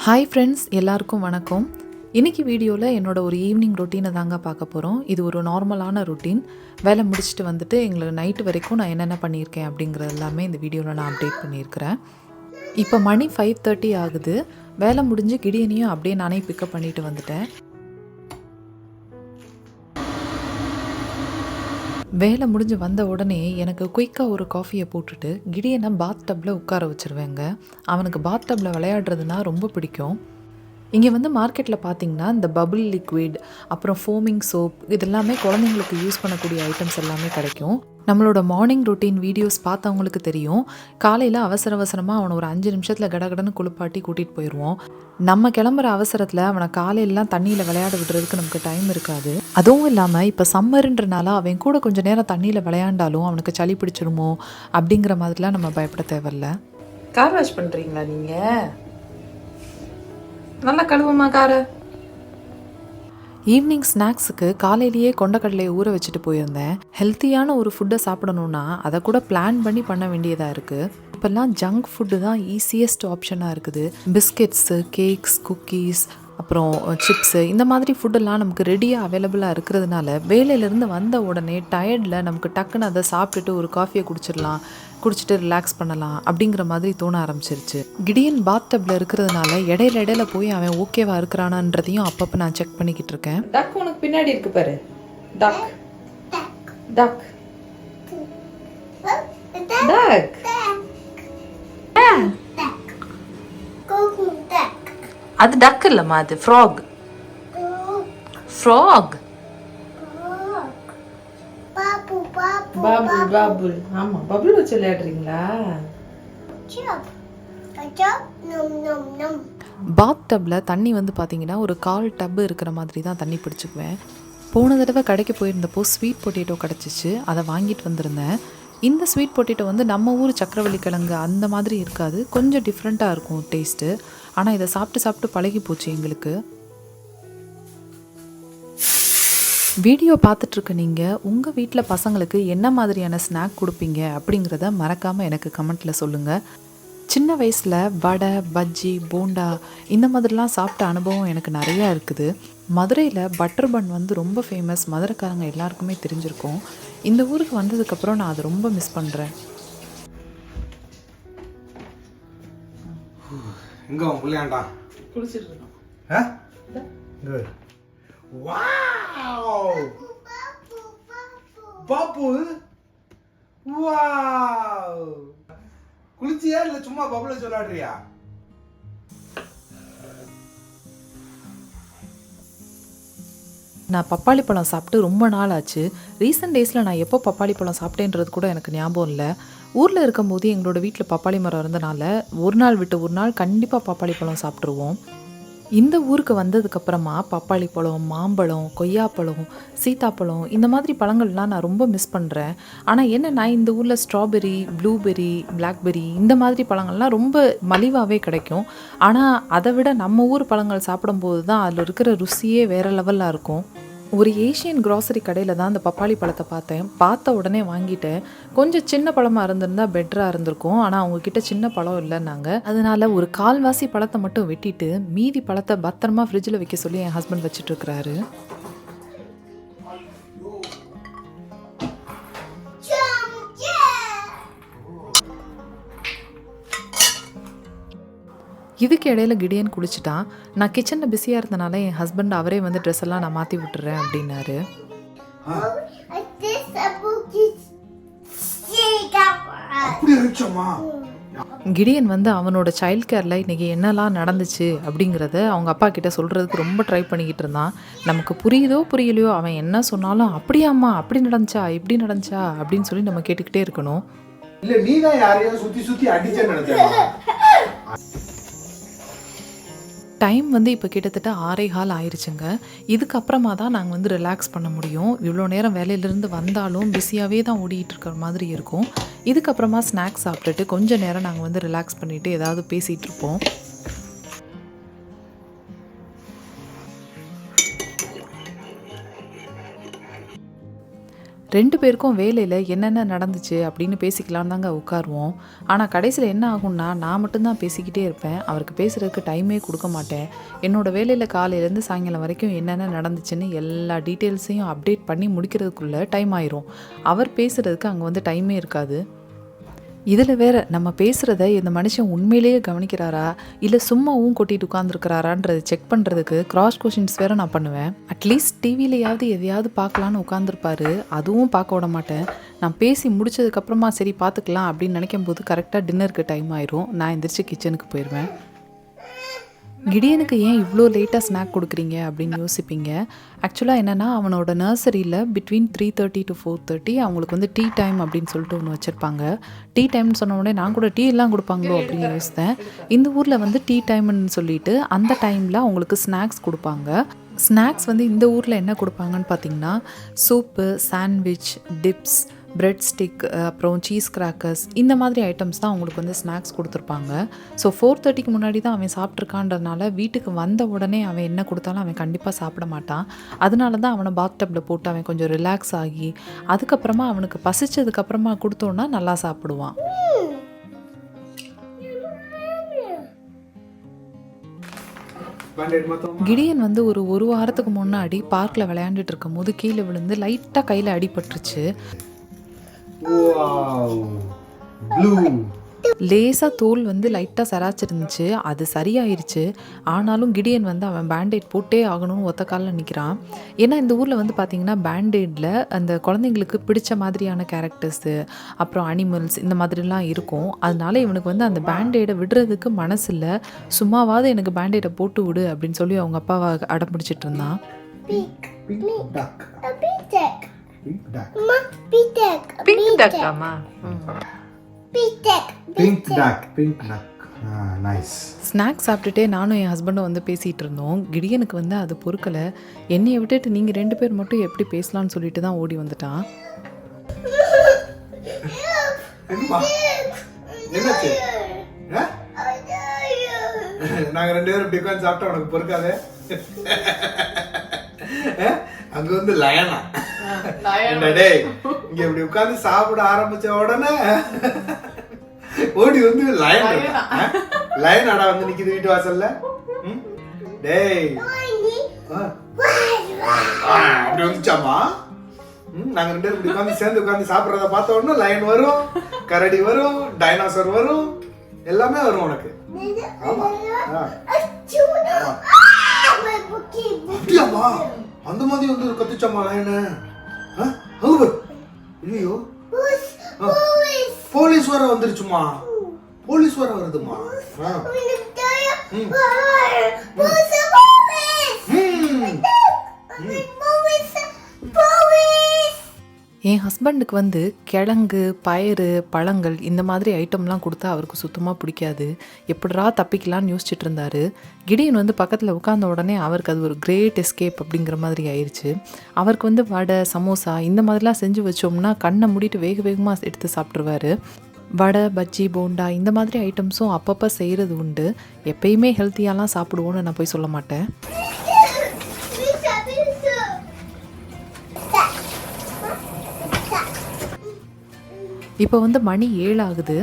Hi friends, எல்லாருக்கும் வணக்கம். இன்றைக்கி வீடியோவில் என்னோட ஒரு ஈவினிங் ரொட்டீனை தாங்க பார்க்க போகிறோம். இது ஒரு நார்மலான ரொட்டீன். வேலை முடிச்சுட்டு வந்துட்டு எங்களை நைட்டு வரைக்கும் நான் என்னென்ன பண்ணியிருக்கேன் அப்படிங்கிறது எல்லாமே இந்த வீடியோவில் நான் அப்டேட் பண்ணியிருக்கிறேன். இப்போ மணி 5:30 ஆகுது. வேலை முடிஞ்சு கிடியனையும் அப்படியே நானே பிக்கப் பண்ணிட்டு வந்துட்டேன். வேலை முடிஞ்சு வந்த உடனே எனக்கு குயிக்காக ஒரு காஃபியை போட்டுட்டு கிடியனை பாத் டப்பில் உட்கார வச்சுருவேங்க. அவனுக்கு பாத் டப்பில் விளையாடுறதுனா ரொம்ப பிடிக்கும். இங்கே வந்து மார்க்கெட்டில் பார்த்திங்கன்னா இந்த பபுள் லிக்விட், அப்புறம் ஃபோமிங் சோப், இதெல்லாமே குழந்தைங்களுக்கு யூஸ் பண்ணக்கூடிய ஐட்டம்ஸ் எல்லாமே கிடைக்கும். நம்மளோட மார்னிங் ரொட்டீன் வீடியோஸ் பார்த்தவங்களுக்கு தெரியும். காலையில் அவசரமாக அவனை ஒரு 5 நிமிஷத்தில் கடகடன்னு குளிப்பாட்டி கூட்டிகிட்டு போயிடுவோம். நம்ம கிளம்புற அவசரத்தில் அவனை காலையிலலாம் தண்ணியில் விளையாட விடுறதுக்கு நமக்கு டைம் இருக்காது. அதுவும் இல்லாமல் இப்போ சம்மருன்றனால அவன் கூட கொஞ்சம் நேரம் தண்ணியில் விளையாண்டாலும் அவனுக்கு சளி பிடிச்சிருமோ அப்படிங்கிற மாதிரிலாம் நம்ம பயப்பட தேவையில்ல. கார் வாஷ் பண்ணுறீங்களா நீங்கள்? நல்லா கழுவுமா காரை. ஈவினிங் ஸ்நாக்ஸுக்கு காலையிலேயே கொண்டக்கடலையை ஊற வச்சுட்டு போயிருந்தேன். ஹெல்த்தியான ஒரு ஃபுட்டை சாப்பிடணுன்னா அதை கூட பிளான் பண்ணி பண்ண வேண்டியதாக இருக்குது. இப்போல்லாம் ஜங்க் ஃபுட்டு தான் ஈஸியஸ்ட் ஆப்ஷனாக இருக்குது. பிஸ்கெட்ஸு, கேக்ஸ், குக்கீஸ், அப்புறம் சிப்ஸு, இந்த மாதிரி ஃபுட்டெல்லாம் நமக்கு ரெடியாக அவைலபிளாக இருக்கிறதுனால வேலையிலேருந்து வந்த உடனே டயர்டில் நமக்கு டக்குன்னு அதை சாப்பிட்டுட்டு ஒரு காஃபியை குடிச்சிட்டு ரிலாக்ஸ் பண்ணலாம் அப்படிங்கிற மாதிரி தோண ஆரம்பிச்சிருச்சு. கிடியன் பாத் டப்பில் இருக்கிறதுனால இடையில போய் அவன் ஓகேவா இருக்கிறானான்றதையும் அப்பப்போ நான் செக் பண்ணிக்கிட்டு இருக்கேன். டக் உனக்கு பின்னாடி இருக்கு பாரு. டக் டக் டக். அது டக் இல்லம்மா, அது ஃப்ராக். ஃப்ராக் பாபுல் பாபுல். ஆமா, பபுள் வச்சு விளையாடுறீங்களா? பாத் டப்பில் தண்ணி வந்து பார்த்தீங்கன்னா ஒரு 1/4 டப்பு இருக்கிற மாதிரி தான் தண்ணி பிடிச்சிக்குவேன். போன தடவை கடைக்கு போயிருந்தப்போ ஸ்வீட் பொட்டேட்டோ கிடச்சிச்சு, அதை வாங்கிட்டு வந்திருந்தேன். இந்த ஸ்வீட் பொட்டேட்டோ வந்து நம்ம ஊர் சக்கரவள்ளி கிழங்கு அந்த மாதிரி இருக்காது, கொஞ்சம் டிஃப்ரெண்ட்டாக இருக்கும் டேஸ்ட்டு. ஆனால் இதை சாப்பிட்டு பழகி போச்சு எங்களுக்கு. வீடியோ பார்த்துட்ருக்க நீங்கள் உங்கள் வீட்டில் பசங்களுக்கு என்ன மாதிரியான ஸ்நாக் கொடுப்பீங்க அப்படிங்கிறத மறக்காமல் எனக்கு கமெண்ட்டில் சொல்லுங்கள். சின்ன வயசில் வடை, பஜ்ஜி, போண்டா இந்த மாதிரிலாம் சாப்பிட்ட அனுபவம் எனக்கு நிறையா இருக்குது. மதுரையில் பட்டர் பன் வந்து ரொம்ப ஃபேமஸ், மதுரைக்காரங்க எல்லாருக்குமே தெரிஞ்சிருக்கும். இந்த ஊருக்கு வந்ததுக்கப்புறம் நான் அதை ரொம்ப மிஸ் பண்ணுறேன். எங்க புள்ளையாண்டா குளிச்சிட்டு இருக்கோம். வாவ் பாப்பு, வாவ். குளிச்சியா இல்ல சும்மா பபுள சொல்லாடுறியா? நான் பப்பாளி பழம் சாப்பிட்டு ரொம்ப நாள் ஆச்சு. ரீசெண்ட் டேஸில் நான் எப்போ பப்பாளி பழம் சாப்பிட்டேன்றது கூட எனக்கு ஞாபகம் இல்லை. ஊரில் இருக்கும்போது எங்களோட வீட்டில் பப்பாளி மரம் இருந்தனால ஒரு நாள் விட்டு ஒரு நாள் கண்டிப்பாக பப்பாளி பழம் சாப்பிட்ருவோம். இந்த ஊருக்கு வந்ததுக்கப்புறமா பப்பாளி பழம், மாம்பழம், கொய்யாப்பழம், சீத்தாப்பழம் இந்த மாதிரி பழங்கள்லாம் நான் ரொம்ப மிஸ் பண்ணுறேன். ஆனால் என்னென்னா இந்த ஊரில் ஸ்ட்ராபெரி, ப்ளூபெரி, பிளாக்பெரி இந்த மாதிரி பழங்கள்லாம் ரொம்ப மலிவாகவே கிடைக்கும். ஆனால் அதை விட நம்ம ஊர் பழங்கள் சாப்பிடும்போது தான் அதில் இருக்கிற ருசியே வேறு லெவலில் இருக்கும். ஒரு ஏஷியன் கிராசரி கடையில் தான் அந்த பப்பாளி பழத்தை பார்த்தேன். பார்த்த உடனே வாங்கிட்டேன். கொஞ்சம் சின்ன பழமாக இருந்திருந்தால் பெட்டராக இருந்திருக்கும். ஆனால் அவங்கக்கிட்ட சின்ன பழம் இல்லைன்னாங்க. அதனால் ஒரு 1/4 பழத்தை மட்டும் வெட்டிட்டு மீதி பழத்தை பத்திரமா ஃப்ரிட்ஜில் வைக்க சொல்லி என் ஹஸ்பண்ட் வச்சிட்ருக்கிறாரு. இதுக்கு இடையில கிடியன் குளிச்சுட்டான். நான் கிச்சனில் பிஸியாக இருந்தனால என் ஹஸ்பண்ட் அவரே வந்து ட்ரெஸ் எல்லாம் நான் மாற்றி விட்டுறேன் அப்படின்னாரு. கிடியன் வந்து அவனோட சைல்ட் கேரில் இன்றைக்கி என்னெல்லாம் நடந்துச்சு அப்படிங்கிறத அவங்க அப்பா கிட்ட சொல்கிறதுக்கு ரொம்ப ட்ரை பண்ணிக்கிட்டு இருந்தான். நமக்கு புரியுதோ புரியலையோ அவன் என்ன சொன்னாலும் அப்படியாம்மா அப்படி நடந்துச்சா இப்படி நடந்துச்சா அப்படின்னு சொல்லி நம்ம கேட்டுக்கிட்டே இருக்கணும். இல்லை நீ தான் யாரையோ சுற்றி அடிச்சேன்னு நினைச்சேன். டைம் வந்து இப்போ கிட்டத்தட்ட 6:15 ஆயிடுச்சுங்க. இதுக்கப்புறமா தான் நாங்கள் வந்து ரிலாக்ஸ் பண்ண முடியும். இவ்வளோ நேரம் வேலையிலேருந்து வந்தாலும் பிஸியாகவே தான் ஓடிட்டு இருக்கிற மாதிரி இருக்கும். இதுக்கப்புறமா ஸ்நாக்ஸ் சாப்பிட்டுட்டு கொஞ்சம் நேரம் நாங்கள் வந்து ரிலாக்ஸ் பண்ணிவிட்டு ஏதாவது பேசிகிட்டு இருப்போம். 2 பேருக்கும் வேலையில் என்னென்ன நடந்துச்சு அப்படின்னு பேசிக்கலான்னு தாங்க உட்காருவோம். ஆனால் கடைசியில் என்ன ஆகும்னா, நான் மட்டும்தான் பேசிக்கிட்டே இருப்பேன். அவருக்கு பேசுகிறதுக்கு டைமே கொடுக்க மாட்டேன். என்னோடய வேலையில் காலையிலேருந்து சாயங்காலம் வரைக்கும் என்னென்ன நடந்துச்சுன்னு எல்லா டீட்டெயில்ஸையும் அப்டேட் பண்ணி முடிக்கிறதுக்குள்ளே டைம் ஆயிரும். அவர் பேசுகிறதுக்கு அங்கே வந்து டைமே இருக்காது. இதில் வேற நம்ம பேசுகிறத இந்த மனுஷன் உண்மையிலேயே கவனிக்கிறாரா இல்லை சும்மாவும் கொட்டிட்டு உட்காந்துருக்கிறாரான்றது செக் பண்ணுறதுக்கு கிராஸ் கொஷின்ஸ் வேறு நான் பண்ணுவேன். அட்லீஸ்ட் டிவிலையாவது எதையாவது பார்க்கலான்னு உட்காந்துருப்பாரு. அதுவும் பார்க்க விட மாட்டேன். நான் பேசி முடிச்சதுக்கப்புறமா சரி பார்த்துக்கலாம் அப்படின்னு நினைக்கும் போது கரெக்டாக டின்னருக்கு டைம் ஆயிரும். நான் எந்திரிச்சு கிச்சனுக்கு போயிடுவேன். கிடியனுக்கு ஏன் இவ்வளோ லேட்டாக ஸ்நாக் கொடுக்குறீங்க அப்படின்னு யோசிப்பீங்க. ஆக்சுவலாக என்னென்னா, அவனோட நர்சரியில் பிட்வீன் 3:30 to 4:30 அவங்களுக்கு வந்து டீ டைம் அப்படின்னு சொல்லிட்டு ஒன்று வச்சுருப்பாங்க. டீ டைம்னு சொன்ன உடனே நான் கூட டீ எல்லாம் கொடுப்பாங்களோ அப்படின்னு யோசித்தேன். இந்த ஊரில் வந்து டீ டைம்னு சொல்லிட்டு அந்த டைமில் அவங்களுக்கு ஸ்நாக்ஸ் கொடுப்பாங்க. ஸ்நாக்ஸ் வந்து இந்த ஊரில் என்ன கொடுப்பாங்கன்னு பார்த்தீங்கன்னா, soup, sandwich, tips, bread stick, அப்புறம் சீஸ் கிராக்கர்ஸ், இந்த மாதிரி ஐட்டம்ஸ் தான் அவங்களுக்கு வந்து ஸ்நாக்ஸ் கொடுத்துருப்பாங்க. ஸோ 4:30க்கு முன்னாடி தான் அவன் சாப்பிட்ருக்கான்றதுனால வீட்டுக்கு வந்த உடனே அவன் என்ன கொடுத்தாலும் அவன் கண்டிப்பாக சாப்பிட மாட்டான். அதனால தான் அவனை பாத்டப்பில் போட்டு அவன் கொஞ்சம் ரிலாக்ஸ் ஆகி அதுக்கப்புறமா அவனுக்கு பசிச்சதுக்கப்புறமா கொடுத்தோன்னா நல்லா சாப்பிடுவான். கிடியன் வந்து ஒரு வாரத்துக்கு முன்னாடி பார்க்கில் விளையாண்டுட்டு இருக்கும் போது கீழே விழுந்து லைட்டாக கையில் அடிபட்டுருச்சு. லேசாக தோல் வந்து லைட்டாக சராச்சிருந்துச்சு. அது சரியாயிருச்சு. ஆனாலும் கிடியன் வந்து அவன் பேண்டேட் போட்டே ஆகணும்னு ஒத்த காலில் நிற்கிறான். ஏன்னா இந்த ஊரில் வந்து பார்த்திங்கன்னா பேண்டேடில் அந்த குழந்தைங்களுக்கு பிடிச்ச மாதிரியான கேரக்டர்ஸு, அப்புறம் அனிமல்ஸ், இந்த மாதிரிலாம் இருக்கும். அதனால இவனுக்கு வந்து அந்த பேண்டேடை விடுறதுக்கு மனசு இல்லை. சும்மாவாவது எனக்கு பேண்டேடை போட்டு விடு அப்படின்னு சொல்லி அவங்க அப்பாவை அடம் பிடிச்சிட்டு இருந்தான். ஸ்நாக்ஸ் சாப்பிட்டுட்டே நானும் என் ஹஸ்பண்டும் வந்து பேசிகிட்டு இருந்தோம். கிடியனுக்கு வந்து அது பொறுக்கலை. என்னையை விட்டுட்டு நீங்கள் 2 பேர் மட்டும் எப்படி பேசலான்னு சொல்லிட்டு தான் ஓடி வந்துட்டான். நாங்க 2 பேரும் இப்படி உட்காந்து சாப்பிட்டா உனக்கு பொறுக்காதே. அங்க வந்து லயனா டேய் இங்க இப்படி உட்காந்து சாப்பிட ஆரம்பிச்ச உடனே ஓடி வந்து லயன் அடா வந்து நிக்குது வீட்டு வாசல்ல. டேய் அப்படி வந்துச்சாமா. நாங்க 2 பேரும் இப்படி உட்காந்து சேர்ந்து உட்காந்து சாப்பிட்றத பார்த்த உடனே லயன் வரும், கரடி வரும், டைனோசர் வரும், எல்லாமே வரும் உனக்கு. ஆமா அப்படியாமா? அந்த மாதிரி வந்து கத்துச்சாமா லயனு. ஐயோ போலீஸ் வர வந்துருச்சுமா. போலீஸ் வர வருதுமா. என் ஹஸ்பண்டுக்கு வந்து கிழங்கு, பயறு, பழங்கள் இந்த மாதிரி ஐட்டம்லாம் கொடுத்தா அவருக்கு சுத்தமாக பிடிக்காது. எப்படிரா தப்பிக்கலான்னு யோசிச்சுட்டு இருந்தார். கிடியன் வந்து பக்கத்தில் உட்கார்ந்த உடனே அவருக்கு அது ஒரு கிரேட் எஸ்கேப் அப்படிங்கிற மாதிரி ஆயிடுச்சு. அவருக்கு வந்து வடை, சமோசா இந்த மாதிரிலாம் செஞ்சு வச்சோம்னா கண்ணை மூடிட்டு வேக வேகமாக எடுத்து சாப்பிட்ருவாரு. வடை, பஜ்ஜி, போண்டா இந்த மாதிரி ஐட்டம்ஸும் அப்பப்போ செய்கிறது உண்டு. எப்பயுமே ஹெல்த்தியாலாம் சாப்பிடுவோன்னு நான் போய் சொல்ல மாட்டேன். இப்போ வந்து மணி 7 ஆகுது.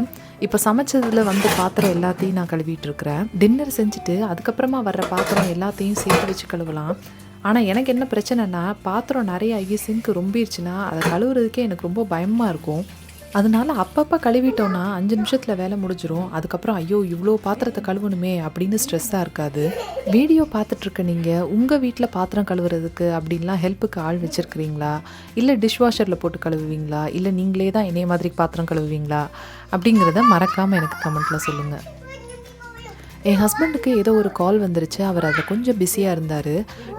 இப்போ சமைச்சதில் வந்து பாத்திரம் எல்லாத்தையும் நான் கழுவிட்டு இருக்கிறேன். டின்னர் செஞ்சுட்டு அதுக்கப்புறமா வர்ற பாத்திரம் எல்லாத்தையும் சேர்த்து வச்சு கழுவலாம். ஆனால் எனக்கு என்ன பிரச்சனைனா, பாத்திரம் நிறைய ஆகி சிங்க் ரொம்பிடுச்சுன்னா அதை கழுவுறதுக்கே எனக்கு ரொம்ப பயமாக இருக்கும். அதனால அப்பப்போ கழுவிட்டோன்னா 5 நிமிஷத்தில் வேலை முடிஞ்சிடும். அதுக்கப்புறம் ஐயோ இவ்வளோ பாத்திரத்தை கழுவணுமே அப்படின்னு ஸ்ட்ரெஸ்ஸாக இருக்காது. வீடியோ பார்த்துட்ருக்க நீங்கள் உங்கள் வீட்டில் பாத்திரம் கழுவுறதுக்கு அப்படின்லாம் ஹெல்ப்புக்கு ஆள் வச்சுருக்கிறீங்களா? இல்லை டிஷ்வாஷரில் போட்டு கழுவுவீங்களா? இல்லை நீங்களே தான் என்னைய மாதிரி பாத்திரம் கழுவுவீங்களா? அப்படிங்கிறத மறக்காமல் எனக்கு கமெண்ட்டில் சொல்லுங்கள். என் ஹஸ்பண்டுக்கு ஏதோ ஒரு கால் வந்துருச்சு. அவர் அதில் கொஞ்சம் பிஸியாக இருந்தார்.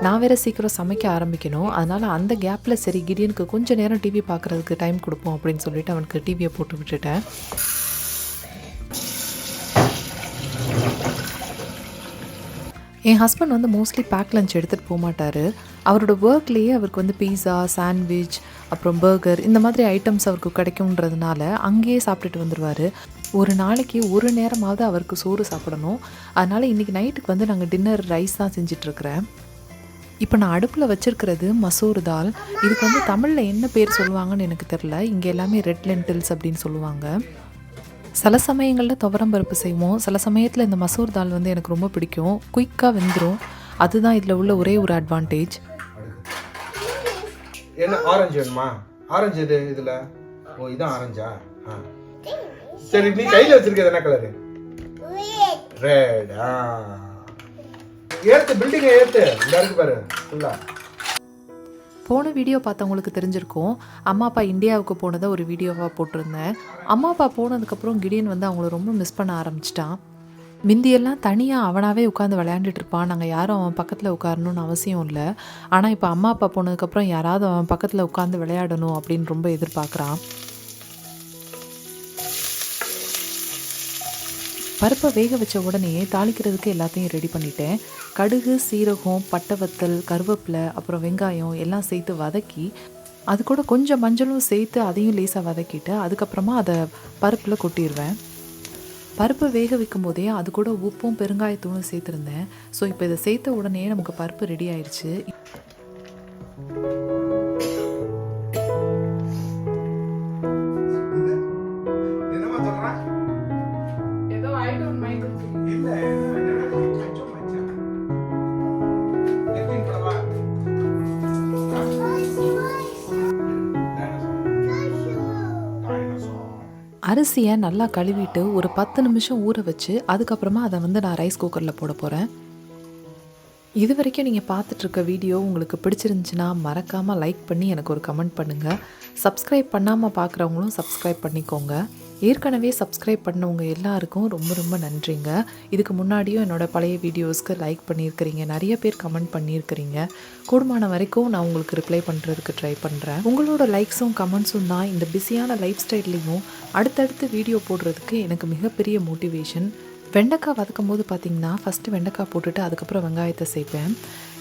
நான் வேறு சீக்கிரம் சமைக்க ஆரம்பிக்கணும். அதனால் அந்த கேப்பில் சரி கிடியனுக்கு கொஞ்சம் நேரம் டிவி பார்க்குறதுக்கு டைம் கொடுப்போம் அப்படின்னு சொல்லிட்டு அவனுக்கு டிவியை போட்டு விட்டுட்டேன். என் ஹஸ்பண்ட் வந்து மோஸ்ட்லி பேக் லஞ்ச் எடுத்துகிட்டு போக மாட்டார். அவரோட ஒர்க்லேயே அவருக்கு வந்து பீஸா, சாண்ட்விச், அப்புறம் பர்கர் இந்த மாதிரி ஐட்டம்ஸ் அவருக்கு கிடைக்கும்ன்றதுனால அங்கேயே சாப்பிட்டுட்டு வந்துடுவார். ஒரு நாளைக்கு ஒரு நேரமாவது அவருக்கு சோறு சாப்பிடணும். அதனால் இன்றைக்கி நைட்டுக்கு வந்து நாங்கள் டின்னர் ரைஸ் தான் செஞ்சிட்ருக்கிறேன். இப்போ நான் அடுப்பில் வச்சுருக்கிறது மசூர் தால். இதுக்கு வந்து தமிழில் என்ன பேர் சொல்லுவாங்கன்னு எனக்கு தெரில. இங்கே எல்லாமே ரெட் லென்டில்ஸ் அப்படின்னு சொல்லுவாங்க. சில சமயங்களில் துவரம் பருப்பு செய்வோம். சில சமயத்தில் இந்த மசூர் தால் வந்து எனக்கு ரொம்ப பிடிக்கும். குயிக்காக வெந்துடும். அதுதான் இதில் உள்ள ஒரே ஒரு அட்வான்டேஜ். என்ன ஆரஞ்சு வேணுமா? ஆரஞ்சு இது இதில். ஓ இதான் ஆரஞ்சா? சரி, நீ கையில் வச்சிருக்கிறது என்ன கலரு? ரெட். ஏத்து, பில்டிங்கை ஏத்து. இந்த இருக்கு பாரு ஃபுல்லா. போன வீடியோ பார்த்தவங்களுக்கு தெரிஞ்சிருக்கும். அம்மா அப்பா இந்தியாவுக்கு போனதை ஒரு வீடியோவாக போட்டிருந்தேன். அம்மா அப்பா போனதுக்கப்புறம் கிடியன் வந்து அவங்கள ரொம்ப மிஸ் பண்ண ஆரம்பிச்சிட்டான். மிந்தியெல்லாம் தனியாக அவனாகவே உட்காந்து விளையாண்டுட்டு இருப்பான். நாங்கள் யாரும் அவன் பக்கத்தில் உட்காரணும்னு அவசியம் இல்லை. ஆனால் இப்போ அம்மா அப்பா போனதுக்கப்புறம் யாராவது அவன் பக்கத்தில் உட்காந்து விளையாடணும் அப்படின்னு ரொம்ப எதிர்பார்க்குறான். பருப்பை வேக வச்ச உடனே தாளிக்கிறதுக்கு எல்லாத்தையும் ரெடி பண்ணிட்டேன். கடுகு, சீரகம், பட்டை வத்தல், கருவேப்பிலை, அப்புறம் வெங்காயம் எல்லாம் சேர்த்து வதக்கி அது கூட கொஞ்சம் மஞ்சளும் சேர்த்து அதையும் லேசாக வதக்கிட்டு அதுக்கப்புறமா அதை பருப்பில் கொட்டிடுவேன். பருப்பு வேக வைக்கும் போதே அது கூட உப்பும் பெருங்காயத்தூளும் சேர்த்துருந்தேன். ஸோ இப்போ இதை சேர்த்த உடனே நமக்கு பருப்பு ரெடி ஆயிடுச்சு. அரிசியை நல்லா கழுவிட்டு ஒரு 10 நிமிஷம் ஊற வச்சு அதுக்கப்புறமா அதை வந்து நான் ரைஸ் குக்கரில் போட போகிறேன். இது வரைக்கும் நீங்கள் பார்த்துட்ருக்க வீடியோ உங்களுக்கு பிடிச்சிருந்துச்சுன்னா மறக்காமல் லைக் பண்ணி எனக்கு ஒரு கமெண்ட் பண்ணுங்கள். சப்ஸ்கிரைப் பண்ணாமல் பார்க்குறவங்களும் சப்ஸ்கிரைப் பண்ணிக்கோங்க. ஏற்கனவே சப்ஸ்கிரைப் பண்ணவங்க எல்லாருக்கும் ரொம்ப ரொம்ப நன்றிங்க. இதுக்கு முன்னாடியும் என்னோடய பழைய வீடியோஸ்க்கு லைக் பண்ணியிருக்கிறீங்க, நிறைய பேர் கமெண்ட் பண்ணியிருக்கிறீங்க. கூடுமான வரைக்கும் நான் உங்களுக்கு ரிப்ளை பண்ணுறதுக்கு ட்ரை பண்ணுறேன். உங்களோட லைக்ஸும் கமெண்ட்ஸும் தான் இந்த பிஸியான லைஃப் ஸ்டைல்லையும் அடுத்தடுத்து வீடியோ போடுறதுக்கு எனக்கு மிகப்பெரிய மோட்டிவேஷன். வெண்டைக்காய் வதக்கும் போது பார்த்திங்கன்னா ஃபஸ்ட்டு வெண்டைக்காய் போட்டுட்டு அதுக்கப்புறம் வெங்காயத்தை சேர்ப்பேன்.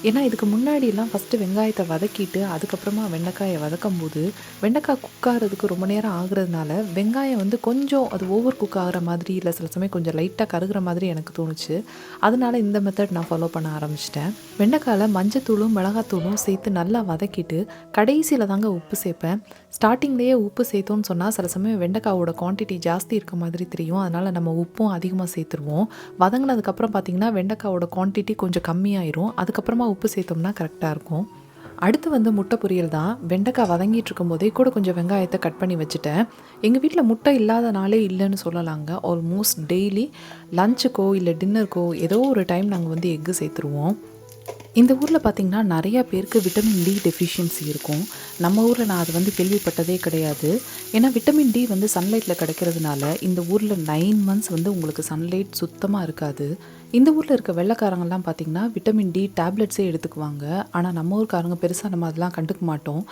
ஏன்னா இதுக்கு முன்னாடிலாம் ஃபஸ்ட்டு வெங்காயத்தை வதக்கிட்டு அதுக்கப்புறமா வெண்டைக்காயை வதக்கும் போது வெண்டைக்காய் குக் ஆகிறதுக்கு ரொம்ப நேரம் ஆகுறதுனால வெங்காயம் வந்து கொஞ்சம் அது ஓவர் குக் ஆகிற மாதிரி இல்லை சில சமயம் கொஞ்சம் லைட்டாக கருகிற மாதிரி எனக்கு தோணுச்சு. அதனால் இந்த மெத்தட் நான் ஃபாலோ பண்ண ஆரம்பிச்சிட்டேன். வெண்டைக்காயில் மஞ்சத்தூளும் மிளகாத்தூளும் சேர்த்து நல்லா வதக்கிட்டு கடைசியில் தாங்க உப்பு சேர்ப்பேன். ஸ்டார்டிங்லேயே உப்பு சேர்த்தோன்னு சொன்னால் சில சமயம் வெண்டைக்காவோட குவான்டிட்டி ஜாஸ்தி இருக்க மாதிரி தெரியும். அதனால் நம்ம உப்பும் அதிகமாக சேர்த்துருவோம். வதங்கினதுக்கப்புறம் பார்த்திங்கன்னா வெண்டைக்காவோட குவான்டிட்டி கொஞ்சம் கம்மியாயிரும். அதுக்கப்புறமா உப்பு சேர்த்தோம்னா கரெக்டாக இருக்கும். அடுத்து வந்து முட்டை பொரியல் தான். வெண்டைக்காய் வதங்கிட்டு இருக்கும் போதே கூட கொஞ்சம் வெங்காயத்தை கட் பண்ணி வச்சுட்டேன். எங்கள் வீட்டில் முட்டை இல்லாத நாளே இல்லைன்னு சொல்லலாங்க. ஆல்மோஸ்ட் டெய்லி லஞ்சுக்கோ இல்லை டின்னருக்கோ ஏதோ ஒரு டைம் நாங்கள் வந்து எக்கு சேர்த்துருவோம். இந்த ஊரில் பார்த்திங்கன்னா நிறையா பேருக்கு விட்டமின் டி டெஃபிஷியன்சி இருக்கும். நம்ம ஊரில் நான் அது வந்து கேள்விப்பட்டதே கிடையாது. ஏன்னா விட்டமின் டி வந்து சன்லைட்டில் கிடைக்கிறதுனால இந்த ஊரில் 9 months வந்து உங்களுக்கு சன்லைட் சுத்தமாக இருக்காது. இந்த ஊரில் இருக்க வெள்ளைக்காரங்கெல்லாம் பார்த்திங்கன்னா விட்டமின் டி டேப்லெட்ஸே எடுத்துக்குவாங்க. ஆனால் நம்ம ஊருக்காரங்க பெருசாக நம்ம அதெல்லாம் கண்டுக்க மாட்டோம்.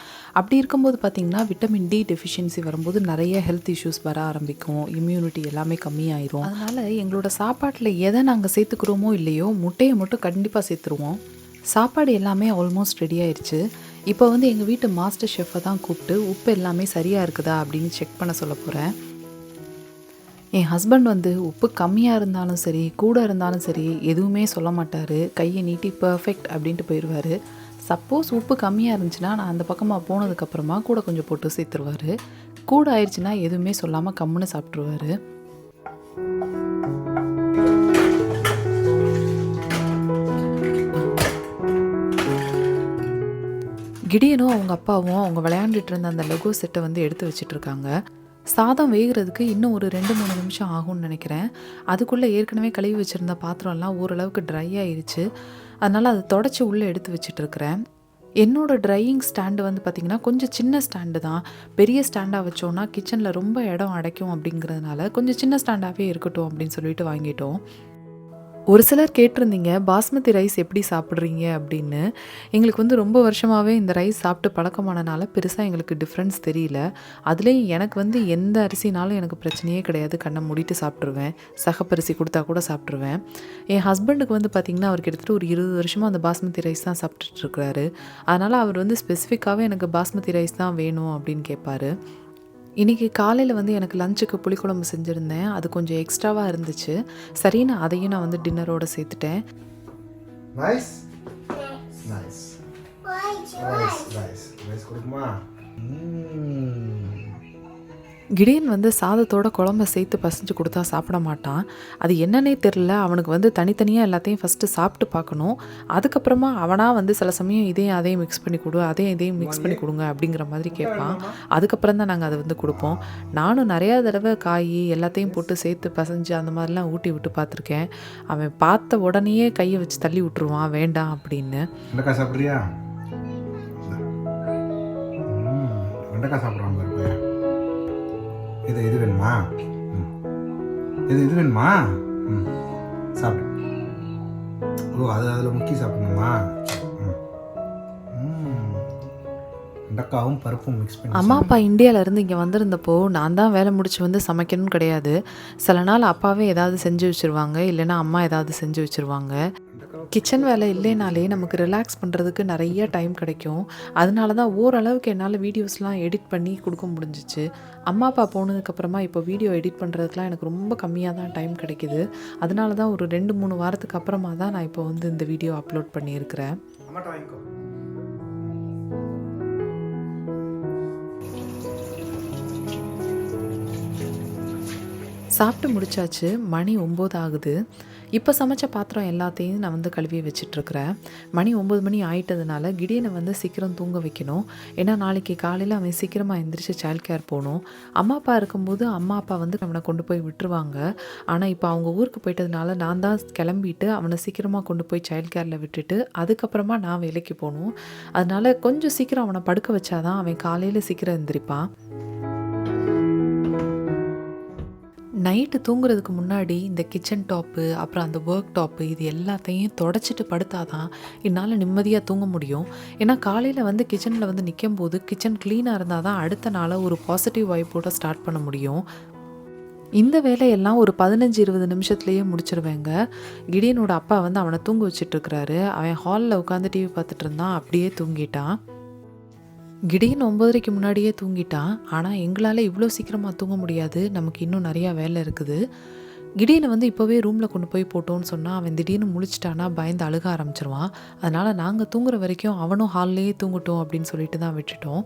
அப்படி இருக்கும்போது பார்த்திங்கன்னா விட்டமின் டி டெஃபிஷியன்சி வரும்போது நிறைய ஹெல்த் இஷ்யூஸ் வர ஆரம்பிக்கும். இம்யூனிட்டி எல்லாமே கம்மியாயிரும். அதனால் எங்களோட சாப்பாட்டில் எதை நாங்கள் சேர்த்துக்கிறோமோ இல்லையோ முட்டையை மட்டும் கண்டிப்பாக சேர்த்துருவோம். சாப்பாடு எல்லாமே ஆல்மோஸ்ட் ரெடி ஆயிடுச்சு. இப்போ வந்து எங்கள் வீட்டு மாஸ்டர் ஷெஃப்பை தான் கூப்பிட்டு உப்பு எல்லாமே சரியாக இருக்குதா அப்படின்னு செக் பண்ண சொல்ல போகிறேன். என் ஹஸ்பண்ட் வந்து உப்பு கம்மியாக இருந்தாலும் சரி கூட இருந்தாலும் சரி எதுவுமே சொல்ல மாட்டார். கையை நீட்டி பர்ஃபெக்ட் அப்படின்ட்டு போயிடுவார். சப்போஸ் உப்பு கம்மியாக இருந்துச்சுன்னா நான் அந்த பக்கமாக போனதுக்கப்புறமா கூட கொஞ்சம் போட்டு சேர்த்துருவார். கூட ஆயிடுச்சுன்னா எதுவுமே சொல்லாமல் கம்முன்னு சாப்பிட்ருவார். கிடியனும் அவங்க அப்பாவும் அவங்க விளையாண்டுட்டு இருந்த அந்த லெகோ செட்டை வந்து எடுத்து வச்சிட்ருக்காங்க. சாதம் வேகிறதுக்கு இன்னும் ஒரு 2-3 நிமிஷம் ஆகும்னு நினைக்கிறேன். அதுக்குள்ளே ஏற்கனவே கழுவி வச்சுருந்த பாத்திரம்லாம் ஓரளவுக்கு ட்ரை ஆயிடுச்சு. அதனால் அதை தொடச்சி உள்ளே எடுத்து வச்சிட்ருக்கிறேன். என்னோடய ட்ரையிங் ஸ்டாண்டு வந்து பார்த்திங்கன்னா கொஞ்சம் சின்ன ஸ்டாண்டு தான். பெரிய ஸ்டாண்டாக வச்சோன்னா கிச்சனில் ரொம்ப இடம் அடைக்கும் அப்படிங்கிறதுனால கொஞ்சம் சின்ன ஸ்டாண்டாகவே இருக்கட்டும் அப்படின்னு சொல்லிட்டு வாங்கிட்டோம். ஒரு சிலர் கேட்டிருந்தீங்க பாஸ்மதி ரைஸ் எப்படி சாப்பிட்றீங்க அப்படின்னு. எங்களுக்கு வந்து ரொம்ப வருஷமாகவே இந்த ரைஸ் சாப்பிட்டு பழக்கமானனால பெருசாக எங்களுக்கு டிஃப்ரென்ஸ் தெரியல. அதுலேயும் எனக்கு வந்து எந்த அரிசினாலும் எனக்கு பிரச்சனையே கிடையாது. கண்ணை மூடிட்டு சாப்பிட்ருவேன். சகப்பரிசி கொடுத்தா கூட சாப்பிட்ருவேன். என் ஹஸ்பண்டுக்கு வந்து பார்த்திங்கன்னா அவர் கிட்டத்தட்ட ஒரு 20 வருஷமாக அந்த பாஸ்மதி ரைஸ் தான் சாப்பிட்டுட்ருக்கிறாரு. அதனால் அவர் வந்து ஸ்பெசிஃபிக்காகவே எனக்கு பாஸ்மதி ரைஸ் தான் வேணும் அப்படின்னு கேட்பார். இன்றைக்கி காலையில் வந்து எனக்கு லஞ்சுக்கு புளிக்குழம்பு செஞ்சுருந்தேன். அது கொஞ்சம் எக்ஸ்ட்ராவாக இருந்துச்சு. சரின்னு அதையும் நான் வந்து டின்னரோடு சேர்த்துட்டேன். Nice nice. ரைஸ் கொடுக்குமா? கிடியன் வந்து சாதத்தோட குழம்ப சேர்த்து பசைஞ்சு கொடுத்தா சாப்பிட மாட்டான். அது என்னன்னே தெரில. அவனுக்கு வந்து தனித்தனியாக எல்லாத்தையும் ஃபஸ்ட்டு சாப்பிட்டு பார்க்கணும். அதுக்கப்புறமா அவனாக வந்து சில சமயம் இதையும் அதையும் மிக்ஸ் பண்ணி கொடு, இதையும் மிக்ஸ் பண்ணி கொடுங்க அப்படிங்கிற மாதிரி கேட்பான். அதுக்கப்புறம் தான் நாங்கள் அதை வந்து கொடுப்போம். நானும் நிறையா தடவை காய் எல்லாத்தையும் போட்டு சேர்த்து பசைஞ்சு அந்த மாதிரிலாம் ஊட்டி விட்டு பார்த்துருக்கேன். அவன் பார்த்த உடனேயே கையை வச்சு தள்ளி விட்டுருவான் வேண்டாம் அப்படின்னு. வெண்டைக்காய் சாப்பிட்றியா? வெண்டைக்காய் சாப்பிட்றான் பாருங்க. இது வேணுமா? இது வேணுமா? சாப்பிடு. ஓ, அதில் முக்கி சாப்பிடணுமா? வெண்டைக்காவும் பருப்பும் மிக்ஸ் பண்ணி. அம்மா அப்பா இந்தியாவிலேருந்து இங்கே வந்திருந்தப்போ நான் தான் வேலை முடிச்சு வந்து சமைக்கணும்னு கிடையாது. சில நாள் அப்பாவே ஏதாவது செஞ்சு வச்சுருவாங்க, இல்லைன்னா அம்மா ஏதாவது செஞ்சு வச்சுருவாங்க. கிச்சன் வேலை இல்லைனாலே நமக்கு ரிலாக்ஸ் பண்ணுறதுக்கு நிறைய டைம் கிடைக்கும். அதனால தான் ஓரளவுக்கு என்னால் வீடியோஸ்லாம் எடிட் பண்ணி கொடுக்க முடிஞ்சிச்சு. அம்மா அப்பா போனதுக்கப்புறமா இப்போ வீடியோ எடிட் பண்ணுறதுக்குலாம் எனக்கு ரொம்ப கம்மியாக தான் டைம் கிடைக்கிது. அதனால தான் ஒரு 2-3 வாரத்துக்கு அப்புறமா தான் நான் இப்போ வந்து இந்த வீடியோ அப்லோட் பண்ணியிருக்கிறேன். சாப்பிட்டு முடிச்சாச்சு. மணி 9 ஆகுது. இப்போ சமைச்ச பாத்திரம் எல்லாத்தையும் நான் வந்து கழுவி வச்சிட்ருக்கிறேன். மணி 9 மணி ஆகிட்டதுனால கிடியனை வந்து சீக்கிரம் தூங்க வைக்கணும். ஏன்னா நாளைக்கு காலையில் அவன் சீக்கிரமாக எந்திரிச்சு சைல்ட் கேர் போகணும். அம்மா அப்பா இருக்கும்போது அம்மா அப்பா வந்து அவனை கொண்டு போய் விட்டுருவாங்க. ஆனால் இப்போ அவங்க ஊருக்கு போயிட்டதுனால நான் தான் கிளம்பிட்டு அவனை சீக்கிரமாக கொண்டு போய் சைல்ட் கேரில் விட்டுட்டு அதுக்கப்புறமா நான் வேலைக்கு போகணும். அதனால கொஞ்சம் சீக்கிரம் அவனை படுக்க வச்சாதான் அவன் காலையில் சீக்கிரம் எந்திரிப்பான். நைட்டு தூங்குறதுக்கு முன்னாடி இந்த கிச்சன் டாப்பு அப்புறம் அந்த ஒர்க் டாப்பு இது எல்லாத்தையும் தொடச்சிட்டு படுத்தாதான் என்னால் நிம்மதியாக தூங்க முடியும். ஏன்னா காலையில் வந்து கிச்சனில் வந்து நிற்கும் போது கிச்சன் க்ளீனாக இருந்தால் தான் அடுத்த நாளை ஒரு பாசிட்டிவ் வைப்போட ஸ்டார்ட் பண்ண முடியும். இந்த வேலையெல்லாம் ஒரு 15-20 நிமிஷத்துலேயே முடிச்சிருவேங்க. கிடியனோட அப்பா வந்து அவனை தூங்க வச்சிட்ருக்கிறாரு. அவன் ஹாலில் உட்காந்து டிவி பார்த்துட்டு இருந்தான், அப்படியே தூங்கிட்டான். கிடியன் 9:30க்கு முன்னாடியே தூங்கிட்டான். ஆனால் எங்களால் இவ்வளோ சீக்கிரமாக தூங்க முடியாது, நமக்கு இன்னும் நிறையா வேலை இருக்குது. கிடியனை வந்து இப்போவே ரூமில் கொண்டு போய் போட்டோன்னு சொன்னால் அவன் திடீர்னு முழிச்சிட்டானா பயந்து அழுக ஆரம்பிச்சிருவான். அதனால் நாங்கள் தூங்குற வரைக்கும் அவனும் ஹால்லேயே தூங்கட்டும் அப்படின்னு சொல்லிட்டு தான் விட்டுட்டோம்.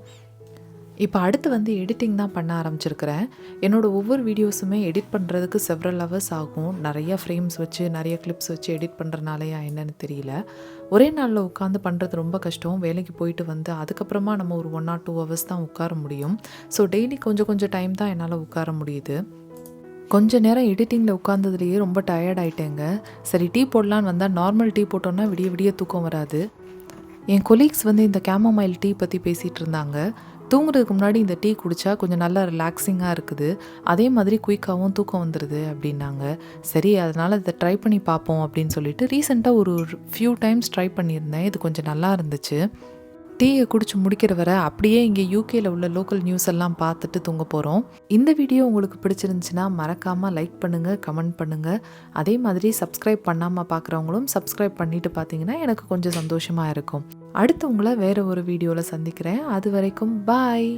இப்போ அடுத்து வந்து எடிட்டிங் தான் பண்ண ஆரம்பிச்சிருக்கிறேன். என்னோடய ஒவ்வொரு வீடியோஸுமே எடிட் பண்ணுறதுக்கு செவரல் ஹவர்ஸ் ஆகும். நிறைய ஃப்ரேம்ஸ் வச்சு நிறைய கிளிப்ஸ் வச்சு எடிட் பண்ணுறனாலையா என்னன்னு தெரியல. ஒரே நாளில் உட்காந்து பண்ணுறது ரொம்ப கஷ்டம். வேலைக்கு போயிட்டு வந்து அதுக்கப்புறமா நம்ம ஒரு 1 or 2 hours தான் உட்கார முடியும். ஸோ டெய்லி கொஞ்சம் டைம் தான் என்னால் உட்கார முடியுது. கொஞ்ச நேரம் எடிட்டிங்கில் உட்காந்ததுலேயே ரொம்ப டயர்ட் ஆகிட்டேங்க. சரி டீ போடலான்னு வந்தால் நார்மல் டீ போட்டோன்னா விடிய தூக்கம் வராது. என் கொலீக்ஸ் வந்து இந்த கேமமைல் டீ பற்றி பேசிகிட்டு இருந்தாங்க. தூங்குறதுக்கு முன்னாடி இந்த டீ குடித்தா கொஞ்சம் நல்லா ரிலாக்ஸிங்காக இருக்குது, அதே மாதிரி குயிக்காகவும் தூக்கம் வந்துடுது அப்படின்னாங்க. சரி அதனால் இதை ட்ரை பண்ணி பார்ப்போம் அப்படின்னு சொல்லிட்டு ரீசெண்டாக ஒரு ஃபியூ டைம்ஸ் ட்ரை பண்ணியிருந்தேன். இது கொஞ்சம் நல்லா இருந்துச்சு. டீயை குடிச்சு முடிக்கிற வரை அப்படியே இங்கே யூகேயில் உள்ள லோக்கல் நியூஸ் எல்லாம் பார்த்துட்டு தூங்க போகிறோம். இந்த வீடியோ உங்களுக்கு பிடிச்சிருந்துச்சுன்னா மறக்காமல் லைக் பண்ணுங்கள், கமெண்ட் பண்ணுங்கள். அதே மாதிரி சப்ஸ்கிரைப் பண்ணாமல் பார்க்குறவங்களும் சப்ஸ்கிரைப் பண்ணிவிட்டு பார்த்தீங்கன்னா எனக்கு கொஞ்சம் சந்தோஷமாக இருக்கும். அடுத்து உங்களை வேறு ஒரு வீடியோவில் சந்திக்கிறேன். அது வரைக்கும் பாய்.